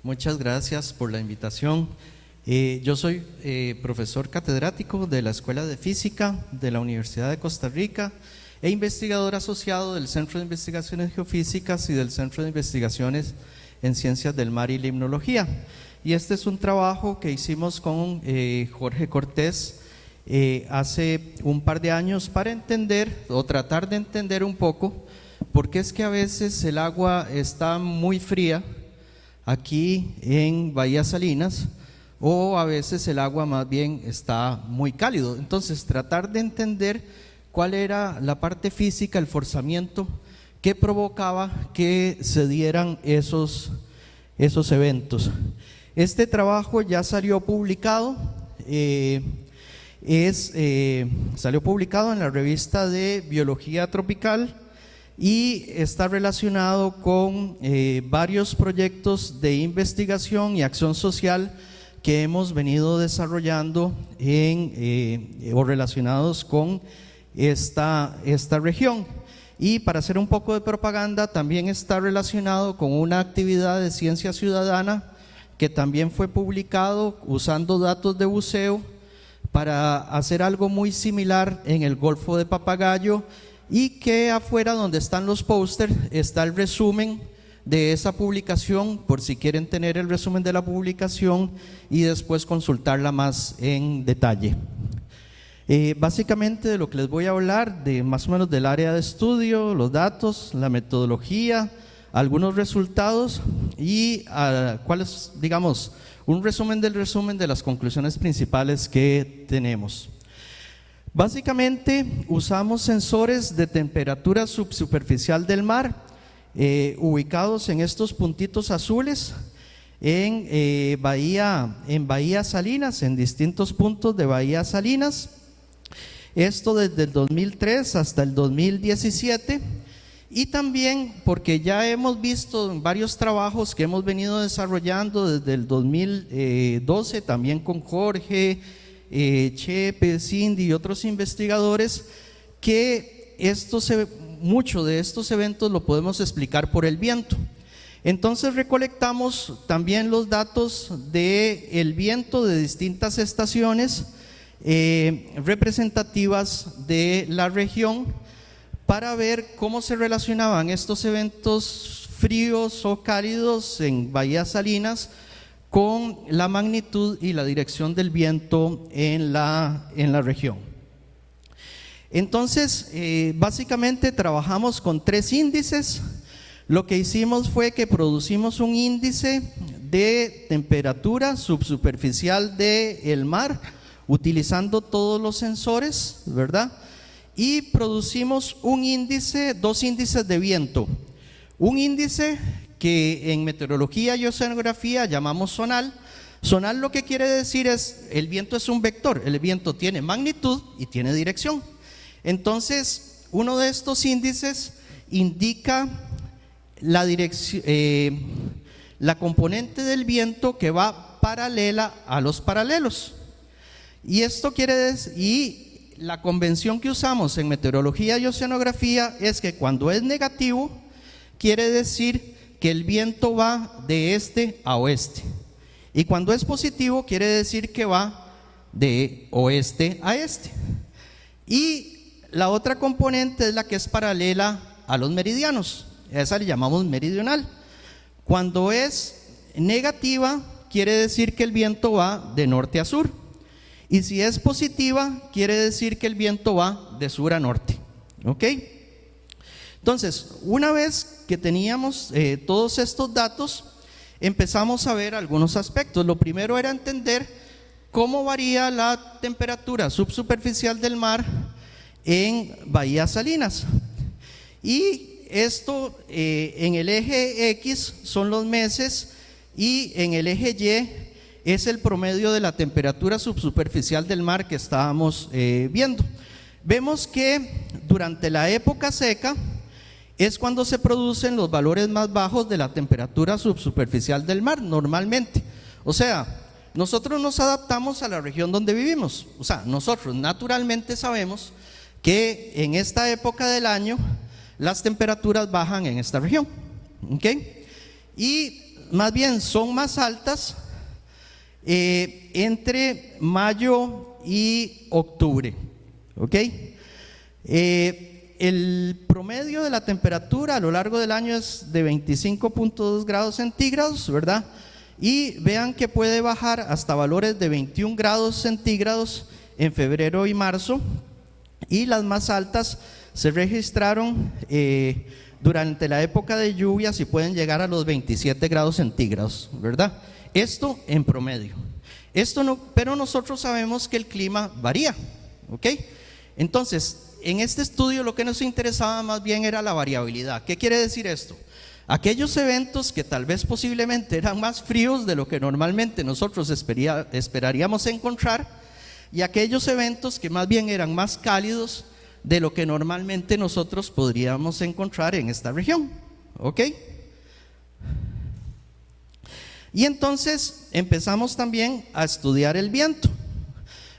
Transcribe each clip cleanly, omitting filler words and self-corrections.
Muchas gracias por la invitación. Yo soy profesor catedrático de la Escuela de Física de la Universidad de Costa Rica e investigador asociado del Centro de Investigaciones Geofísicas y del Centro de Investigaciones en Ciencias del Mar y Limnología. Y este es un trabajo que hicimos con Jorge Cortés hace un par de años para entender o tratar de entender un poco por qué es que a veces el agua está muy fría aquí en Bahía Salinas, o a veces el agua más bien está muy cálido. Entonces, tratar de entender cuál era la parte física, el forzamiento que provocaba que se dieran esos eventos. Este trabajo ya salió publicado, salió publicado en la revista de Biología Tropical y está relacionado con varios proyectos de investigación y acción social que hemos venido desarrollando o relacionados con esta región. Y para hacer un poco de propaganda, también está relacionado con una actividad de ciencia ciudadana que también fue publicado usando datos de buceo para hacer algo muy similar en el Golfo de Papagayo, y que afuera donde están los pósters está el resumen de esa publicación, por si quieren tener el resumen de la publicación y después consultarla más en detalle. Básicamente de lo que les voy a hablar, de más o menos del área de estudio, los datos, la metodología, algunos resultados y cuáles, digamos, un resumen de las conclusiones principales que tenemos. Básicamente usamos sensores de temperatura subsuperficial del mar, ubicados en estos puntitos azules en Bahía Salinas, en distintos puntos de Bahía Salinas. Esto desde el 2003 hasta el 2017, y también porque ya hemos visto en varios trabajos que hemos venido desarrollando desde el 2012, también con Jorge, Chepe, Cindy y otros investigadores, que mucho de estos eventos lo podemos explicar por el viento. Entonces recolectamos también los datos del viento de distintas estaciones representativas de la región para ver cómo se relacionaban estos eventos fríos o cálidos en Bahía Salinas con la magnitud y la dirección del viento en la región. Entonces, básicamente trabajamos con 3 índices. Lo que hicimos fue que producimos un índice de temperatura subsuperficial del mar, utilizando todos los sensores, ¿verdad? Y producimos dos índices de viento. Un índice que en meteorología y oceanografía llamamos zonal. Zonal lo que quiere decir es, el viento es un vector, el viento tiene magnitud y tiene dirección. Entonces, uno de estos índices indica la dirección, la componente del viento que va paralela a los paralelos. Y esto quiere decir, y la convención que usamos en meteorología y oceanografía es que cuando es negativo, quiere decir que el viento va de este a oeste, y cuando es positivo quiere decir que va de oeste a este. Y la otra componente es la que es paralela a los meridianos, esa le llamamos meridional. Cuando es negativa quiere decir que el viento va de norte a sur, y si es positiva quiere decir que el viento va de sur a norte. ¿Ok? Entonces, una vez que teníamos todos estos datos, empezamos a ver algunos aspectos. Lo primero era entender cómo varía la temperatura subsuperficial del mar en Bahía Salinas. Y esto en el eje X son los meses y en el eje Y es el promedio de la temperatura subsuperficial del mar que estábamos viendo. Vemos que durante la época seca es cuando se producen los valores más bajos de la temperatura subsuperficial del mar, normalmente. O sea, nosotros nos adaptamos a la región donde vivimos. O sea, nosotros naturalmente sabemos que en esta época del año las temperaturas bajan en esta región. ¿Ok? Y más bien son más altas entre mayo y octubre, ¿ok? El promedio de la temperatura a lo largo del año es de 25.2 grados centígrados, ¿verdad? Y vean que puede bajar hasta valores de 21 grados centígrados en febrero y marzo, y las más altas se registraron durante la época de lluvias y pueden llegar a los 27 grados centígrados, ¿verdad? Esto en promedio. Esto no, pero nosotros sabemos que el clima varía, ¿ok? Entonces, en este estudio lo que nos interesaba más bien era la variabilidad. ¿Qué quiere decir esto? Aquellos eventos que tal vez posiblemente eran más fríos de lo que normalmente nosotros esperaríamos encontrar, y aquellos eventos que más bien eran más cálidos de lo que normalmente nosotros podríamos encontrar en esta región, ¿ok? Y entonces empezamos también a estudiar el viento.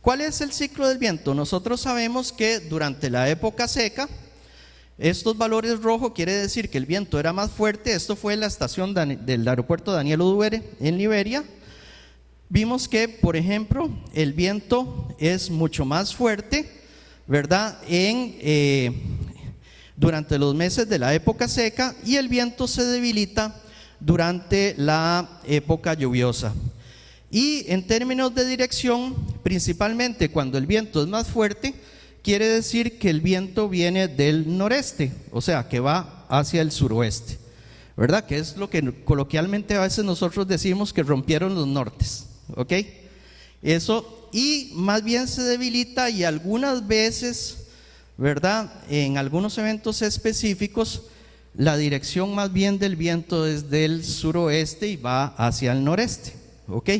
¿Cuál es el ciclo del viento? Nosotros sabemos que durante la época seca, estos valores rojos quiere decir que el viento era más fuerte. Esto fue en la estación del aeropuerto Daniel Oduber en Liberia. Vimos que, por ejemplo, el viento es mucho más fuerte, ¿verdad? Durante los meses de la época seca, y el viento se debilita durante la época lluviosa. Y en términos de dirección, principalmente cuando el viento es más fuerte, quiere decir que el viento viene del noreste, o sea, que va hacia el suroeste, ¿verdad? Que es lo que coloquialmente a veces nosotros decimos que rompieron los nortes, ¿ok? Eso, y más bien se debilita, y algunas veces, ¿verdad? En algunos eventos específicos, la dirección más bien del viento es del suroeste y va hacia el noreste, ¿ok?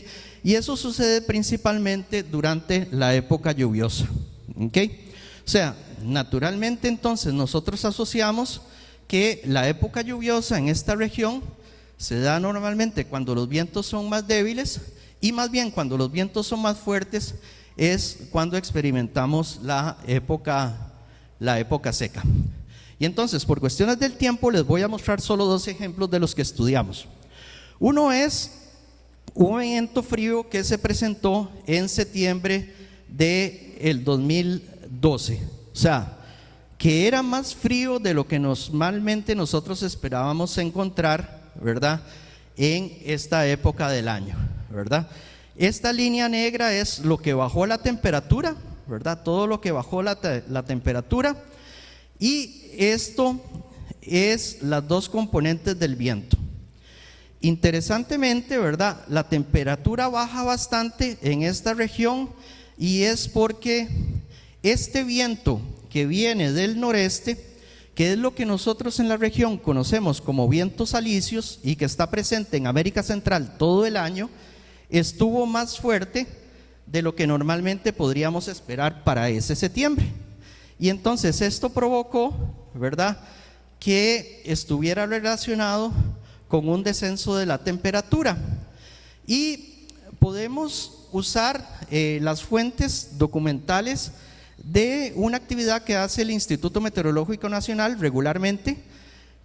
Y eso sucede principalmente durante la época lluviosa, ¿ok? O sea, naturalmente entonces nosotros asociamos que la época lluviosa en esta región se da normalmente cuando los vientos son más débiles, y más bien cuando los vientos son más fuertes es cuando experimentamos la época seca. Y entonces, por cuestiones del tiempo, les voy a mostrar solo dos ejemplos de los que estudiamos. Uno es un evento frío que se presentó en septiembre del 2012, o sea, que era más frío de lo que normalmente nosotros esperábamos encontrar, ¿verdad?, en esta época del año, ¿verdad? Esta línea negra es lo que bajó la temperatura, ¿verdad? Todo lo que bajó la temperatura, y esto es las dos componentes del viento. Interesantemente, ¿verdad?, la temperatura baja bastante en esta región, y es porque este viento que viene del noreste, que es lo que nosotros en la región conocemos como vientos alisios y que está presente en América Central todo el año, estuvo más fuerte de lo que normalmente podríamos esperar para ese septiembre. Y entonces esto provocó, ¿verdad?, que estuviera relacionado con un descenso de la temperatura. Y podemos usar las fuentes documentales de una actividad que hace el Instituto Meteorológico Nacional regularmente,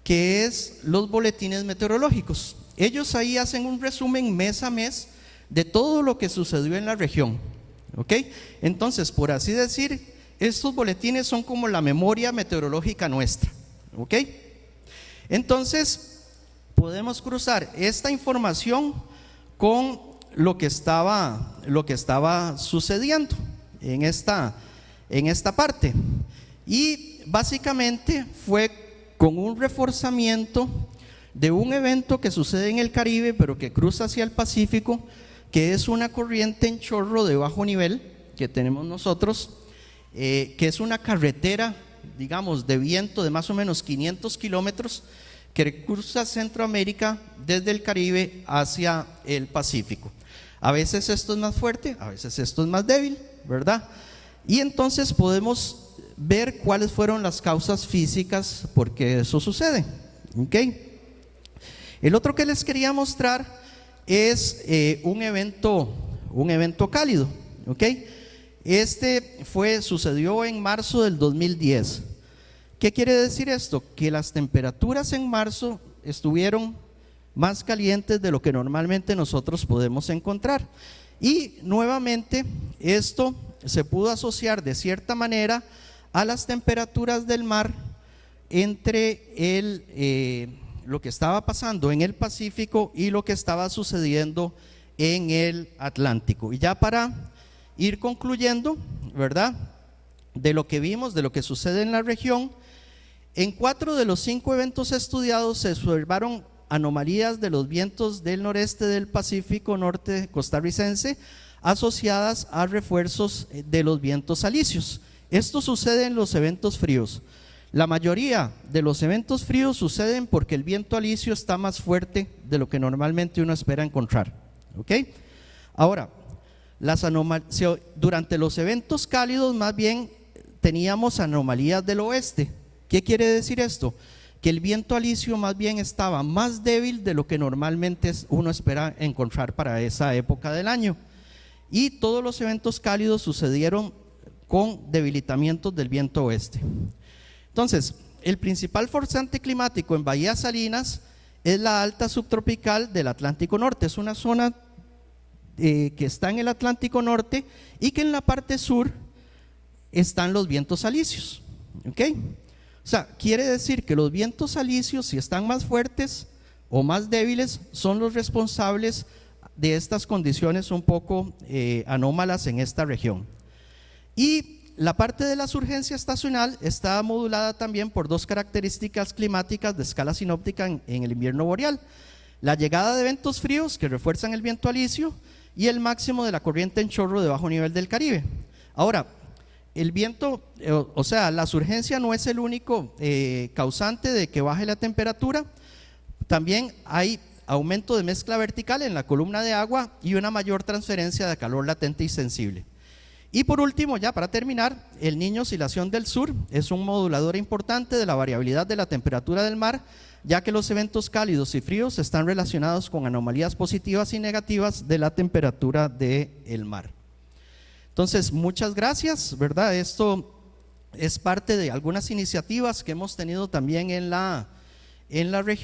que es los boletines meteorológicos. Ellos ahí hacen un resumen mes a mes de todo lo que sucedió en la región, ¿ok? Entonces, por así decir, estos boletines son como la memoria meteorológica nuestra, ¿ok? Entonces, podemos cruzar esta información con lo que estaba sucediendo en esta parte, y básicamente fue con un reforzamiento de un evento que sucede en el Caribe, pero que cruza hacia el Pacífico, que es una corriente en chorro de bajo nivel que tenemos nosotros, que es una carretera, digamos, de viento de más o menos 500 kilómetros que cruza Centroamérica desde el Caribe hacia el Pacífico. A veces esto es más fuerte, a veces esto es más débil, ¿verdad? Y entonces podemos ver cuáles fueron las causas físicas por qué eso sucede, ¿ok? El otro que les quería mostrar es un evento cálido, ¿ok? Sucedió en marzo del 2010. ¿Qué quiere decir esto? Que las temperaturas en marzo estuvieron más calientes de lo que normalmente nosotros podemos encontrar. Y nuevamente esto se pudo asociar de cierta manera a las temperaturas del mar entre lo que estaba pasando en el Pacífico y lo que estaba sucediendo en el Atlántico. Y ya para ir concluyendo, ¿verdad?, de lo que vimos, de lo que sucede en la región, en 4 de los 5 eventos estudiados se observaron anomalías de los vientos del noreste del Pacífico norte costarricense asociadas a refuerzos de los vientos alisios. Esto sucede en los eventos fríos. La mayoría de los eventos fríos suceden porque el viento alisio está más fuerte de lo que normalmente uno espera encontrar. ¿Ok? Ahora, durante los eventos cálidos más bien teníamos anomalías del oeste. ¿Qué quiere decir esto? Que el viento alisio más bien estaba más débil de lo que normalmente uno espera encontrar para esa época del año. Y todos los eventos cálidos sucedieron con debilitamientos del viento oeste. Entonces, el principal forzante climático en Bahía Salinas es la alta subtropical del Atlántico Norte. Es una zona que está en el Atlántico Norte y que en la parte sur están los vientos alisios. ¿Ok? O sea, quiere decir que los vientos alisios, si están más fuertes o más débiles, son los responsables de estas condiciones un poco anómalas en esta región. Y la parte de la surgencia estacional está modulada también por 2 características climáticas de escala sinóptica en el invierno boreal: la llegada de eventos fríos que refuerzan el viento alisio y el máximo de la corriente en chorro de bajo nivel del Caribe. Ahora, el viento, o sea, la surgencia no es el único causante de que baje la temperatura. También hay aumento de mezcla vertical en la columna de agua y una mayor transferencia de calor latente y sensible. Y por último, ya para terminar, el Niño Oscilación del Sur es un modulador importante de la variabilidad de la temperatura del mar, ya que los eventos cálidos y fríos están relacionados con anomalías positivas y negativas de la temperatura del mar. Entonces, muchas gracias, ¿verdad? Esto es parte de algunas iniciativas que hemos tenido también en la región.